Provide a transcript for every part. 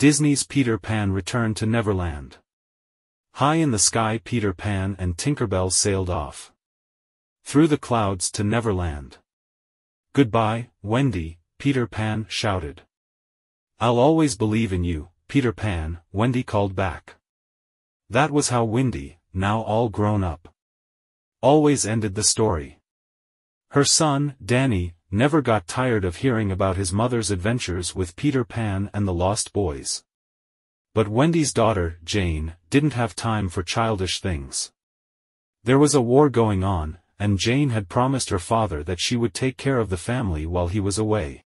Disney's Peter Pan returned to Neverland. High in the sky, Peter Pan and Tinker Bell sailed off. Through the clouds to Neverland. "Goodbye, Wendy," Peter Pan shouted. "I'll always believe in you, Peter Pan," Wendy called back. That was how Wendy, now all grown up, always ended the story. Her son, Danny, never got tired of hearing about his mother's adventures with Peter Pan and the Lost Boys. But Wendy's daughter, Jane, didn't have time for childish things. There was a war going on, and Jane had promised her father that she would take care of the family while he was away.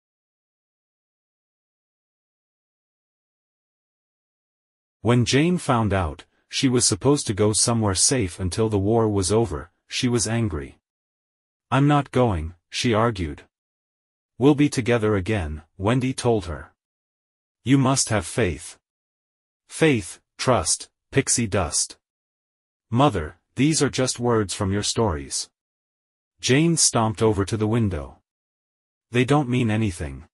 When Jane found out she was supposed to go somewhere safe until the war was over, she was angry. "I'm not going," she argued. "We'll be together again," Wendy told her. "You must have faith." "Faith, trust, pixie dust. Mother, these are just words from your stories." Jane stomped over to the window. "They don't mean anything.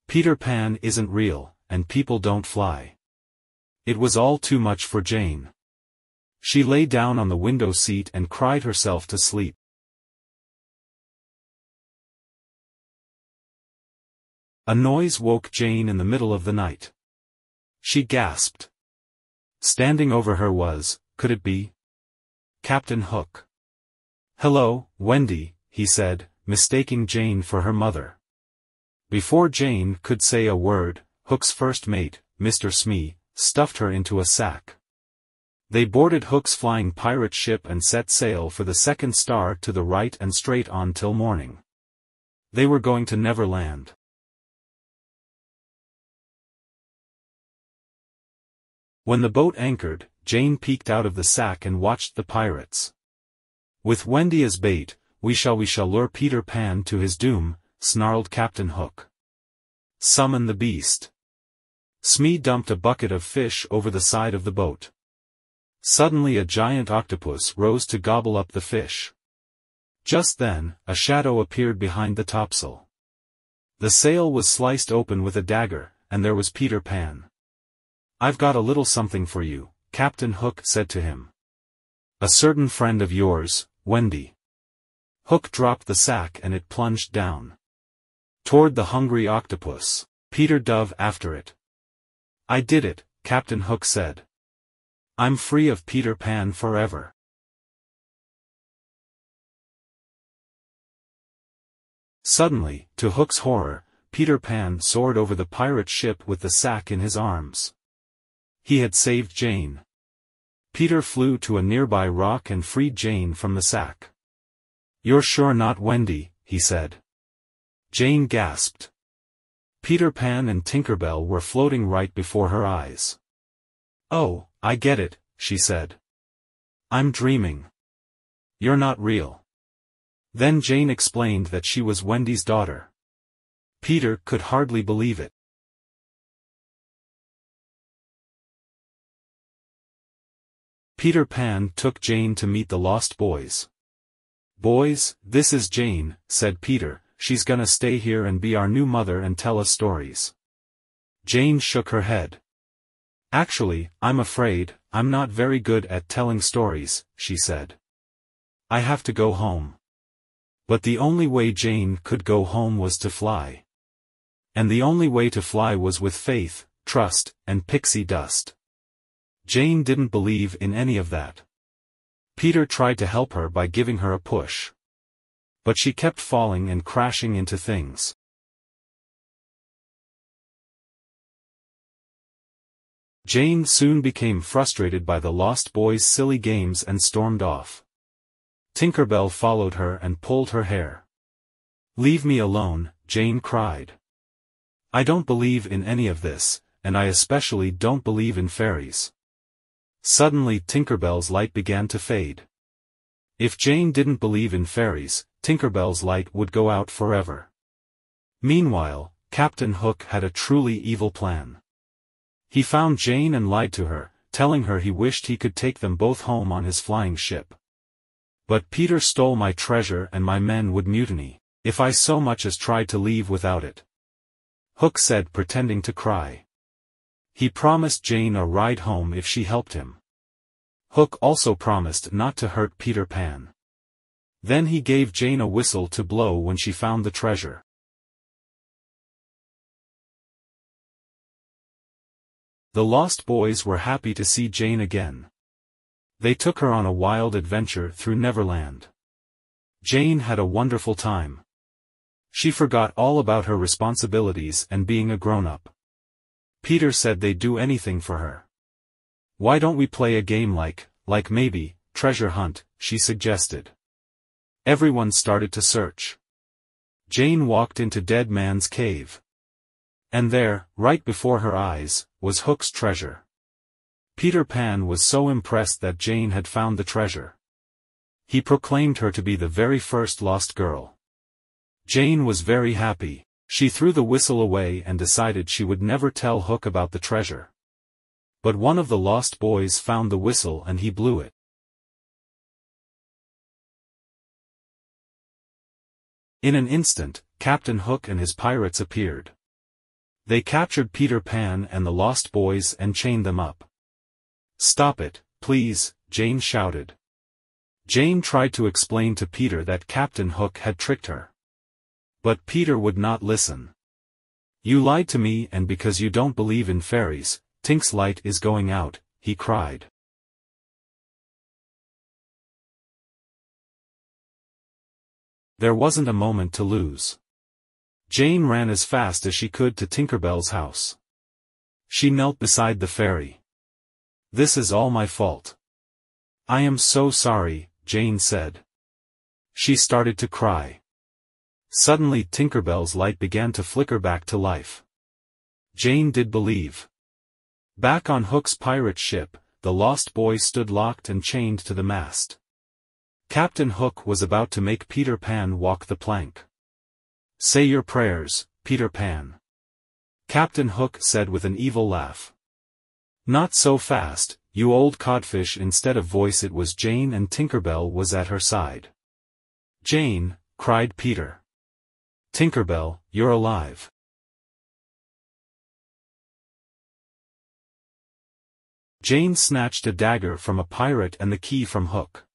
Peter Pan isn't real, and people don't fly." It was all too much for Jane. She lay down on the window seat and cried herself to sleep. A noise woke Jane in the middle of the night. She gasped. Standing over her was, could it be, Captain Hook? "Hello, Wendy," he said, mistaking Jane for her mother. Before Jane could say a word, Hook's first mate, Mr. Smee, stuffed her into a sack. They boarded Hook's flying pirate ship and set sail for the second star to the right and straight on till morning. They were going to Neverland. When the boat anchored, Jane peeked out of the sack and watched the pirates. "With Wendy as bait, we shall lure Peter Pan to his doom," snarled Captain Hook. "Summon the beast." Smee dumped a bucket of fish over the side of the boat. Suddenly a giant octopus rose to gobble up the fish. Just then, a shadow appeared behind the topsail. The sail was sliced open with a dagger, and there was Peter Pan. "I've got a little something for you," Captain Hook said to him. "A certain friend of yours, Wendy." Hook dropped the sack and it plunged down toward the hungry octopus. Peter dove after it. "I did it," Captain Hook said. "I'm free of Peter Pan forever." Suddenly, to Hook's horror, Peter Pan soared over the pirate ship with the sack in his arms. He had saved Jane. Peter flew to a nearby rock and freed Jane from the sack. "You're sure not Wendy," he said. Jane gasped. Peter Pan and Tinker Bell were floating right before her eyes. "Oh, I get it," she said. "I'm dreaming. You're not real." Then Jane explained that she was Wendy's daughter. Peter could hardly believe it. Peter Pan took Jane to meet the Lost Boys. "Boys, this is Jane," said Peter. "She's gonna stay here and be our new mother and tell us stories." Jane shook her head. "Actually, I'm afraid, I'm not very good at telling stories," she said. "I have to go home." But the only way Jane could go home was to fly. And the only way to fly was with faith, trust, and pixie dust. Jane didn't believe in any of that. Peter tried to help her by giving her a push. But she kept falling and crashing into things. Jane soon became frustrated by the Lost Boys' silly games and stormed off. Tinker Bell followed her and pulled her hair. "Leave me alone," Jane cried. "I don't believe in any of this, and I especially don't believe in fairies." Suddenly Tinker Bell's light began to fade. If Jane didn't believe in fairies, Tinker Bell's light would go out forever. Meanwhile, Captain Hook had a truly evil plan. He found Jane and lied to her, telling her he wished he could take them both home on his flying ship. "But Peter stole my treasure and my men would mutiny, if I so much as tried to leave without it," Hook said, pretending to cry. He promised Jane a ride home if she helped him. Hook also promised not to hurt Peter Pan. Then he gave Jane a whistle to blow when she found the treasure. The Lost Boys were happy to see Jane again. They took her on a wild adventure through Neverland. Jane had a wonderful time. She forgot all about her responsibilities and being a grown-up. Peter said they'd do anything for her. "Why don't we play a game like maybe, treasure hunt," she suggested. Everyone started to search. Jane walked into Dead Man's Cave. And there, right before her eyes, was Hook's treasure. Peter Pan was so impressed that Jane had found the treasure. He proclaimed her to be the very first lost girl. Jane was very happy. She threw the whistle away and decided she would never tell Hook about the treasure. But one of the Lost Boys found the whistle and he blew it. In an instant, Captain Hook and his pirates appeared. They captured Peter Pan and the Lost Boys and chained them up. "Stop it, please," Jane shouted. Jane tried to explain to Peter that Captain Hook had tricked her. But Peter would not listen. "You lied to me, and because you don't believe in fairies, Tink's light is going out," he cried. There wasn't a moment to lose. Jane ran as fast as she could to Tinker Bell's house. She knelt beside the fairy. "This is all my fault. I am so sorry," Jane said. She started to cry. Suddenly Tinker Bell's light began to flicker back to life. Jane did believe. Back on Hook's pirate ship, the Lost Boys stood locked and chained to the mast. Captain Hook was about to make Peter Pan walk the plank. "Say your prayers, Peter Pan," Captain Hook said with an evil laugh. "Not so fast, you old codfish." Instead of voice, it was Jane, and Tinker Bell was at her side. "Jane," cried Peter. "Tinker Bell, you're alive." Jane snatched a dagger from a pirate and the key from Hook.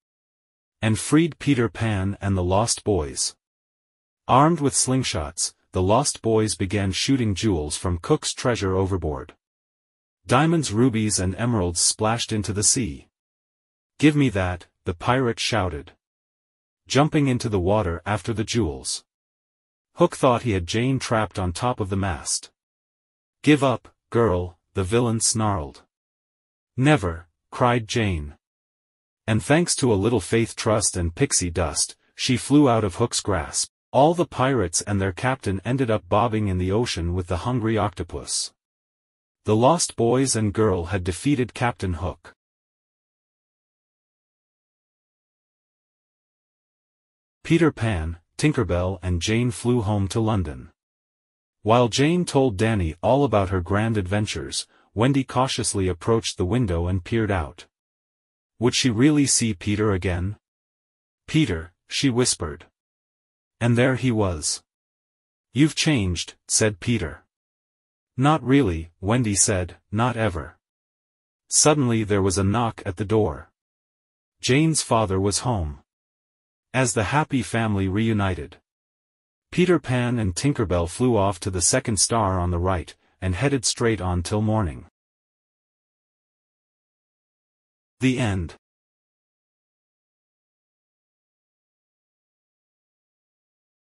And freed Peter Pan and the Lost Boys. Armed with slingshots, the Lost Boys began shooting jewels from Hook's treasure overboard. Diamonds, rubies and emeralds splashed into the sea. "Give me that," the pirate shouted, jumping into the water after the jewels. Hook thought he had Jane trapped on top of the mast. "Give up, girl," the villain snarled. "Never," cried Jane. And thanks to a little faith, trust and pixie dust, she flew out of Hook's grasp. All the pirates and their captain ended up bobbing in the ocean with the hungry octopus. The Lost Boys and girl had defeated Captain Hook. Peter Pan, Tinker Bell and Jane flew home to London. While Jane told Danny all about her grand adventures, Wendy cautiously approached the window and peered out. Would she really see Peter again? "Peter," she whispered. And there he was. "You've changed," said Peter. "Not really," Wendy said, "not ever." Suddenly there was a knock at the door. Jane's father was home. As the happy family reunited, Peter Pan and Tinker Bell flew off to the second star on the right, and headed straight on till morning. The end.